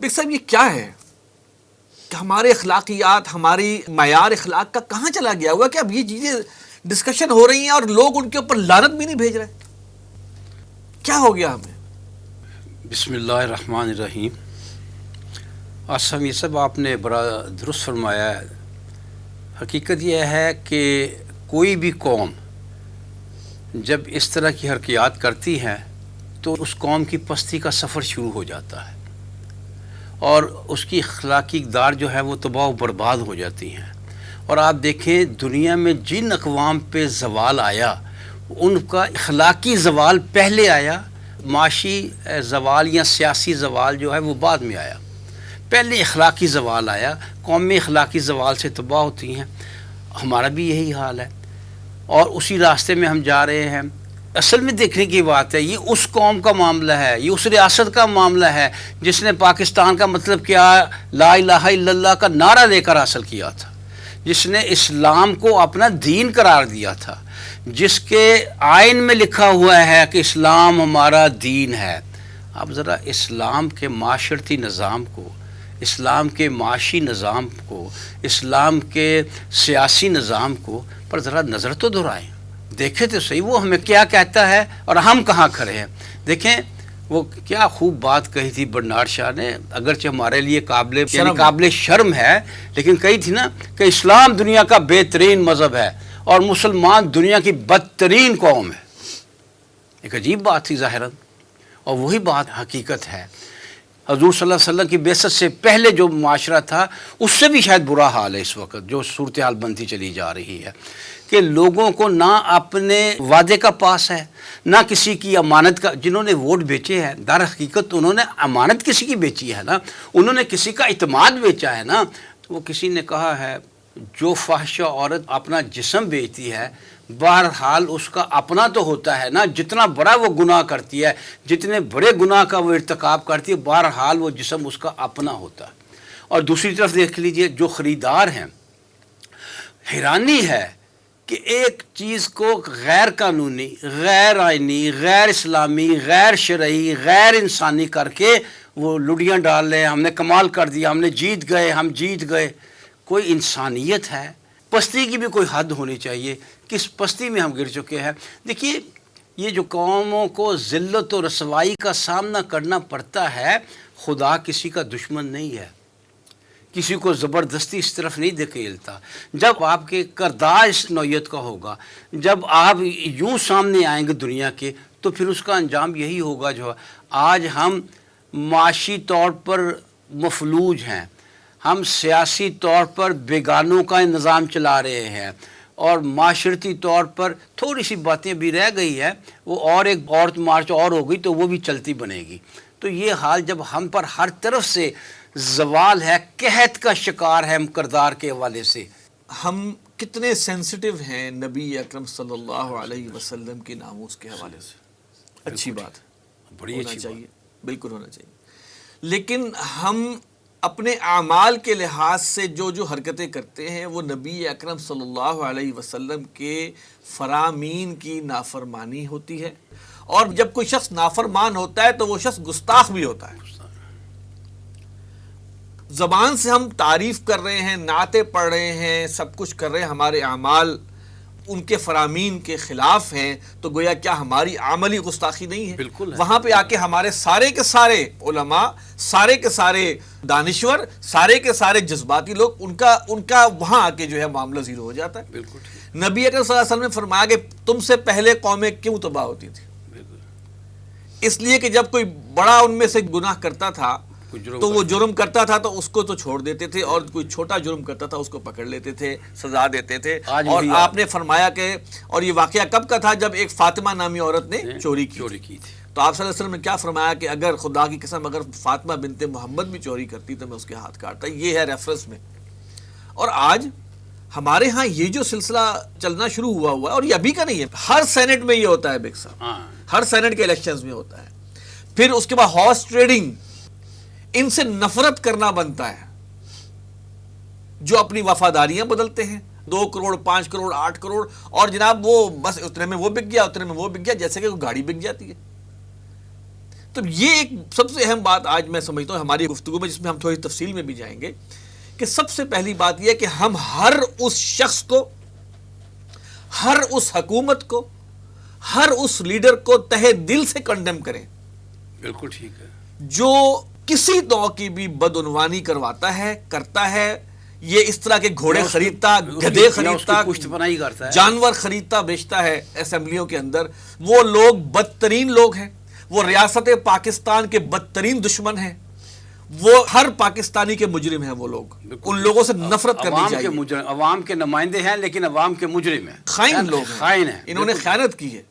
Bag صاحب یہ کیا ہے کہ ہمارے اخلاقیات، ہماری معیار اخلاق کا کہاں چلا گیا ہوا کہ اب یہ چیزیں ڈسکشن ہو رہی ہیں اور لوگ ان کے اوپر لعنت بھی نہیں بھیج رہے؟ کیا ہو گیا ہمیں؟ بسم اللہ الرحمن الرحیم۔ آسم یہ سب آپ نے بڑا درست فرمایا ہے۔ حقیقت یہ ہے کہ کوئی بھی قوم جب اس طرح کی حرکیات کرتی ہے تو اس قوم کی پستی کا سفر شروع ہو جاتا ہے اور اس کی اخلاقی اقدار جو ہے وہ تباہ و برباد ہو جاتی ہیں۔ اور آپ دیکھیں دنیا میں جن اقوام پہ زوال آیا ان کا اخلاقی زوال پہلے آیا، معاشی زوال یا سیاسی زوال جو ہے وہ بعد میں آیا۔ پہلے اخلاقی زوال آیا، قومیں اخلاقی زوال سے تباہ ہوتی ہیں۔ ہمارا بھی یہی حال ہے اور اسی راستے میں ہم جا رہے ہیں۔ اصل میں دیکھنے کی بات ہے، یہ اس قوم کا معاملہ ہے، یہ اس ریاست کا معاملہ ہے جس نے پاکستان کا مطلب کیا لا الہ الا اللہ کا نعرہ لے کر حاصل کیا تھا، جس نے اسلام کو اپنا دین قرار دیا تھا، جس کے آئین میں لکھا ہوا ہے کہ اسلام ہمارا دین ہے۔ اب ذرا اسلام کے معاشرتی نظام کو، اسلام کے معاشی نظام کو، اسلام کے سیاسی نظام کو پر ذرا نظر تو دہرائیں، دیکھیں تو صحیح وہ ہمیں کیا کہتا ہے اور ہم کہاں کھڑے ہیں۔ دیکھیں وہ کیا خوب بات کہی تھی برنارڈ شاہ نے، اگرچہ ہمارے لیے قابل شرم ہے، لیکن کہی تھی نا کہ اسلام دنیا کا بہترین مذہب ہے اور مسلمان دنیا کی بدترین قوم ہے۔ ایک عجیب بات تھی ظاہراً، اور وہی بات حقیقت ہے۔ حضور صلی اللہ علیہ وسلم کی بعثت سے پہلے جو معاشرہ تھا اس سے بھی شاید برا حال ہے اس وقت، جو صورتحال بنتی چلی جا رہی ہے کہ لوگوں کو نہ اپنے وعدے کا پاس ہے، نہ کسی کی امانت کا۔ جنہوں نے ووٹ بیچے ہیں در حقیقت انہوں نے امانت کسی کی بیچی ہے نا، انہوں نے کسی کا اعتماد بیچا ہے نا۔ وہ کسی نے کہا ہے جو فحشہ عورت اپنا جسم بیچتی ہے بہرحال اس کا اپنا تو ہوتا ہے نا، جتنا بڑا وہ گناہ کرتی ہے، جتنے بڑے گناہ کا وہ ارتکاب کرتی ہے بہرحال وہ جسم اس کا اپنا ہوتا ہے۔ اور دوسری طرف دیکھ لیجئے جو خریدار ہیں، حیرانی ہے کہ ایک چیز کو غیر قانونی، غیر آئینی، غیر اسلامی، غیر شرعی، غیر انسانی کر کے وہ لڑیاں ڈال لیں، ہم نے کمال کر دیا، ہم نے جیت گئے، ہم جیت گئے۔ کوئی انسانیت ہے؟ پستی کی بھی کوئی حد ہونی چاہیے۔ کس پستی میں ہم گر چکے ہیں۔ دیکھیے یہ جو قوموں کو ذلت و رسوائی کا سامنا کرنا پڑتا ہے، خدا کسی کا دشمن نہیں ہے، کسی کو زبردستی اس طرف نہیں دھکیلتا۔ جب آپ کے کردار اس نوعیت کا ہوگا، جب آپ یوں سامنے آئیں گے دنیا کے، تو پھر اس کا انجام یہی ہوگا جو آج ہم معاشی طور پر مفلوج ہیں، ہم سیاسی طور پر بیگانوں کا نظام چلا رہے ہیں اور معاشرتی طور پر تھوڑی سی باتیں بھی رہ گئی ہے، وہ اور ایک عورت مارچ اور ہو گئی تو وہ بھی چلتی بنے گی۔ تو یہ حال جب ہم پر ہر طرف سے زوال ہے، قحط کا شکار ہے ہم کردار کے حوالے سے۔ ہم کتنے سینسٹیو ہیں نبی اکرم صلی اللہ علیہ وسلم کی ناموس کے حوالے سے؟ اچھی بات ہے، بڑی ہونا اچھی چاہیے، بالکل ہونا چاہیے۔ لیکن ہم اپنے اعمال کے لحاظ سے جو حرکتیں کرتے ہیں وہ نبی اکرم صلی اللہ علیہ وسلم کے فرامین کی نافرمانی ہوتی ہے، اور جب کوئی شخص نافرمان ہوتا ہے تو وہ شخص گستاخ بھی ہوتا ہے۔ زبان سے ہم تعریف کر رہے ہیں، نعتیں پڑھ رہے ہیں، سب کچھ کر رہے ہیں، ہمارے اعمال ان کے فرامین کے خلاف ہیں، تو گویا کیا ہماری عملی گستاخی نہیں ہے؟ بالکل ہے۔ وہاں پہ آ کے ہمارے سارے کے سارے علماء، سارے کے سارے دانشور، سارے کے سارے جذباتی لوگ، ان کا وہاں آ کے جو ہے معاملہ زیرو ہو جاتا ہے۔ بالکل نبی اکرم صلی اللہ علیہ وسلم نے فرمایا کہ تم سے پہلے قومیں کیوں تباہ ہوتی تھی؟ اس لیے کہ جب کوئی بڑا ان میں سے گناہ کرتا تھا تو وہ جرم کرتا تھا تو اس کو تو چھوڑ دیتے تھے، اور کوئی چھوٹا جرم کرتا تھا اس کو پکڑ لیتے تھے، سزا دیتے تھے۔ اور آپ نے فرمایا کہ، اور یہ واقعہ کب کا تھا؟ جب ایک فاطمہ نامی عورت نے چوری کی تھی۔ تو آپ صلی اللہ علیہ وسلم نے کیا فرمایا کہ اگر خدا کی قسم اگر فاطمہ بنت محمد بھی چوری کرتی تو میں اس کے ہاتھ کاٹتا۔ یہ ہے ریفرنس میں۔ اور آج ہمارے ہاں یہ جو سلسلہ چلنا شروع ہوا ہے، اور یہ ابھی کا نہیں ہے، ہر سینٹ میں یہ ہوتا ہے بیگ صاحب، ہر سینٹ کے الیکشنز میں ہوتا ہے۔ پھر اس کے بعد ہارس ٹریڈنگ، ان سے نفرت کرنا بنتا ہے، جو اپنی وفاداریاں بدلتے ہیں، 2 کروڑ 5 کروڑ 8 کروڑ، اور جناب وہ بس اتنے میں وہ بک گیا، اتنے میں وہ بک گیا، جیسے کہ وہ گاڑی بک جاتی ہے۔ تو یہ ایک سب سے اہم بات آج میں سمجھتا ہوں ہماری گفتگو میں، جس میں ہم تھوڑی تفصیل میں بھی جائیں گے، کہ سب سے پہلی بات یہ ہے کہ ہم ہر اس شخص کو، ہر اس حکومت کو، ہر اس لیڈر کو تہہ دل سے کنڈیم کریں بالکل ٹھیک ہے، جو کسی نوع کی بھی بدعنوانی کرواتا ہے، کرتا ہے، یہ اس طرح کے گھوڑے خریدتا، گدھے خریدتا، پشت پناہی کرتا ہے، جانور خریدتا بیچتا ہے اسمبلیوں کے اندر، وہ لوگ بدترین لوگ ہیں، وہ ریاست پاکستان کے بدترین دشمن ہیں، وہ ہر پاکستانی کے مجرم ہیں، وہ لوگ، ان لوگوں سے نفرت کرنی چاہیے۔ عوام کے نمائندے ہیں لیکن عوام کے مجرم ہیں، خائن لوگ ہیں، خائن ہیں، انہوں نے خیانت کی ہے۔